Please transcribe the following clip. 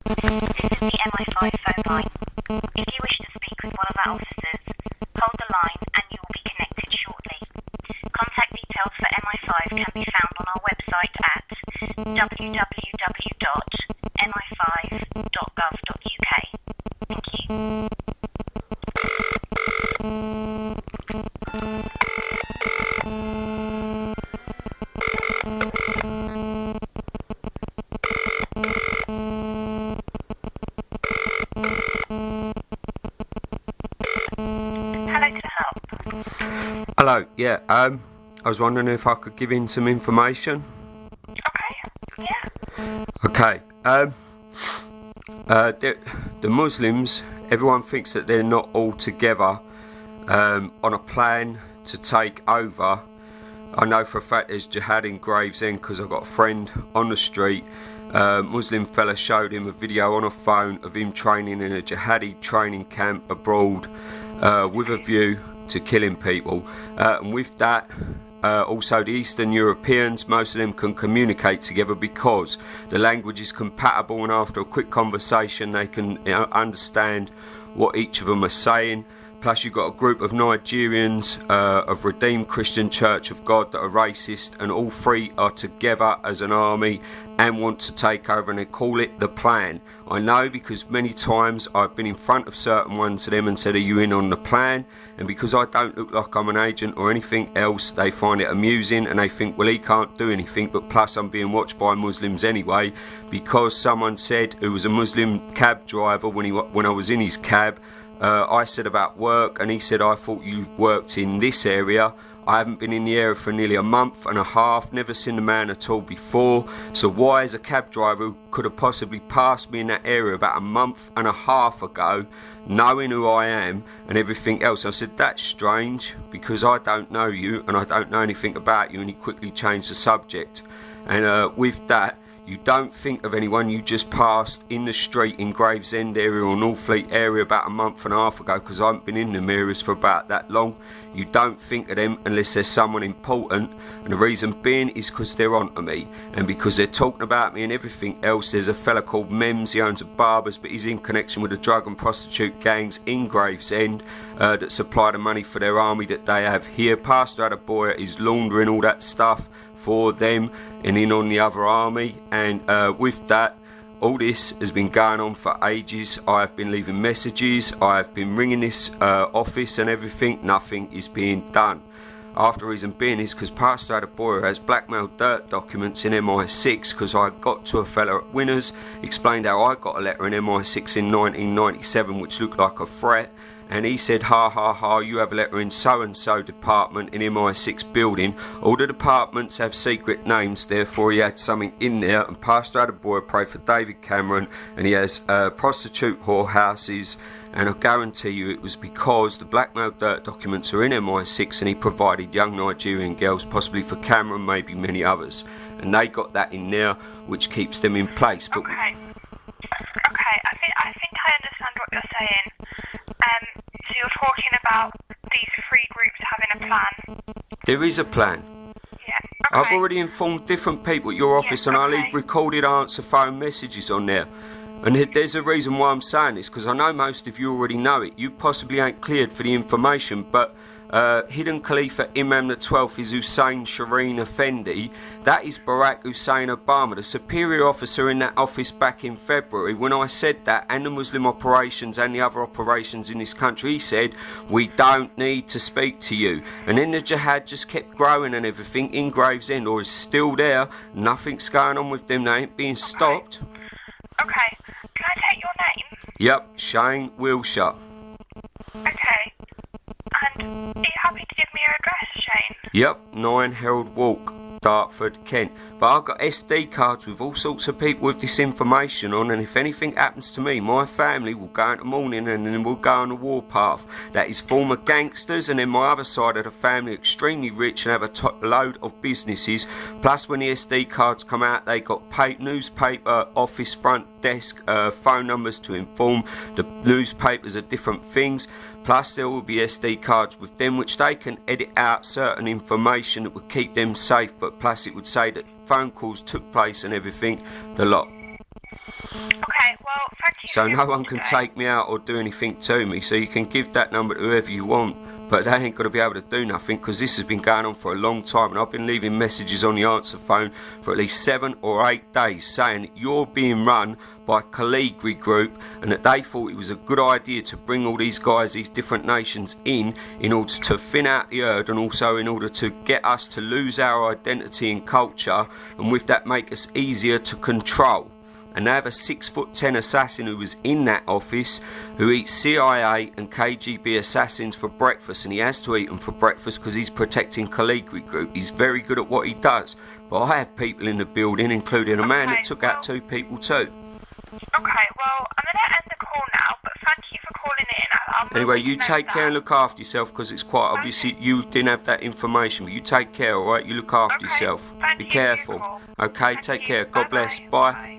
This is the MI5 phone line. If you wish to speak with one of our officers, hold the line and you will be connected shortly. Contact details for MI5 can be found on our website at www.mi5.gov.uk. Thank you. Hello, can I help? Hello, yeah, I was wondering if I could give in some information. Okay, yeah. Okay, the Muslims, everyone thinks that they're not all together on a plan to take over. I know for a fact there's jihad in Gravesend because I've got a friend on the street. Muslim fella showed him a video on a phone of him training in a jihadi training camp abroad with a view to killing people. And with that, also the Eastern Europeans, most of them can communicate together because the language is compatible, and after a quick conversation they can understand what each of them are saying. Plus you've got a group of Nigerians of Redeemed Christian Church of God that are racist, and all three are together as an army and want to take over, and they call it the plan. I know because many times I've been in front of certain ones of them and said, are you in on the plan? And because I don't look like I'm an agent or anything else, they find it amusing and they think, well, he can't do anything. But plus I'm being watched by Muslims anyway, because someone said, who was a Muslim cab driver, when I was in his cab, I said about work, and he said, I thought you worked in this area. I haven't been in the area for nearly a month and a half, never seen the man at all before. So why, as a cab driver who could have possibly passed me in that area about a month and a half ago, knowing who I am and everything else? I said, that's strange because I don't know you and I don't know anything about you. And he quickly changed the subject. And with that, you don't think of anyone you just passed in the street in Gravesend area or Northfleet area about a month and a half ago, because I haven't been in them areas for about that long. You don't think of them unless there's someone important, and the reason being is because they're onto me, and because they're talking about me and everything else. There's a fella called Mems, he owns a barbers, but he's in connection with the drug and prostitute gangs in Gravesend that supply the money for their army that they have here. Pastor had a boy at his laundering all that stuff for them and in on the other army, and with that, all this has been going on for ages. I've been leaving messages, I've been ringing this office and everything, nothing is being done. After reason being is because Pastor had a boy who has blackmailed dirt documents in MI6, because I got to a fella at Winners, explained how I got a letter in MI6 in 1997 which looked like a threat, and he said, ha ha ha, you have a letter in so and so department in MI6 building. All the departments have secret names, therefore he had something in there. And Pastor had a boy pray for David Cameron, and he has prostitute whorehouses, and I guarantee you it was because the blackmail dirt documents are in MI6 and he provided young Nigerian girls, possibly for Cameron, maybe many others, and they got that in there which keeps them in place. But Okay, I think I understand what you're saying. So you're talking about these three groups having a plan? there is a plan. Yeah, okay. I've already informed different people at your office, and I leave recorded answer phone messages on there. And there's a reason why I'm saying this, because I know most of you already know it. You possibly ain't cleared for the information, but Hidden Khalifa Imam the 12th is Hussein Shireen Effendi. That is Barack Hussein Obama, the superior officer in that office back in February. When I said that, and the Muslim operations and the other operations in this country, he said, we don't need to speak to you. And then the jihad just kept growing and everything in Gravesend, or is still there. Nothing's going on with them, they ain't being stopped. Okay, can I take your name? Yep, Shane Wilshire. Okay. And are you happy to give me your address, Shane? Yep, 9 Herald Walk, Dartford, Kent. But I've got SD cards with all sorts of people with this information on, and if anything happens to me, my family will go into mourning and then we'll go on the warpath. That is former gangsters, and then my other side of the family extremely rich and have a load of businesses. Plus when the SD cards come out, they got newspaper, office front desk, phone numbers to inform the newspapers of different things. Plus there will be SD cards with them which they can edit out certain information that would keep them safe, but plus it would say that phone calls took place and everything, the lot. Okay, well well, thank you. So no one can take me out or do anything to me. So you can give that number to whoever you want, but they ain't got to be able to do nothing, because this has been going on for a long time, and I've been leaving messages on the answer phone for at least 7 or 8 days saying that you're being run by a colleaguery group, and that they thought it was a good idea to bring all these guys, these different nations in order to thin out the herd, and also in order to get us to lose our identity and culture, and with that make us easier to control. And they have a 6'10" assassin who was in that office, who eats CIA and KGB assassins for breakfast, and he has to eat them for breakfast because he's protecting colleaguery group. He's very good at what he does. But I have people in the building, including a man that took out 2 people too. Okay, well, I'm going to end the call now, but thank you for calling in. Anyway, you take care and look after yourself, because it's quite obvious you didn't have that information. But you take care, alright? You look after yourself. Be careful. Okay, take care. God bless. Bye.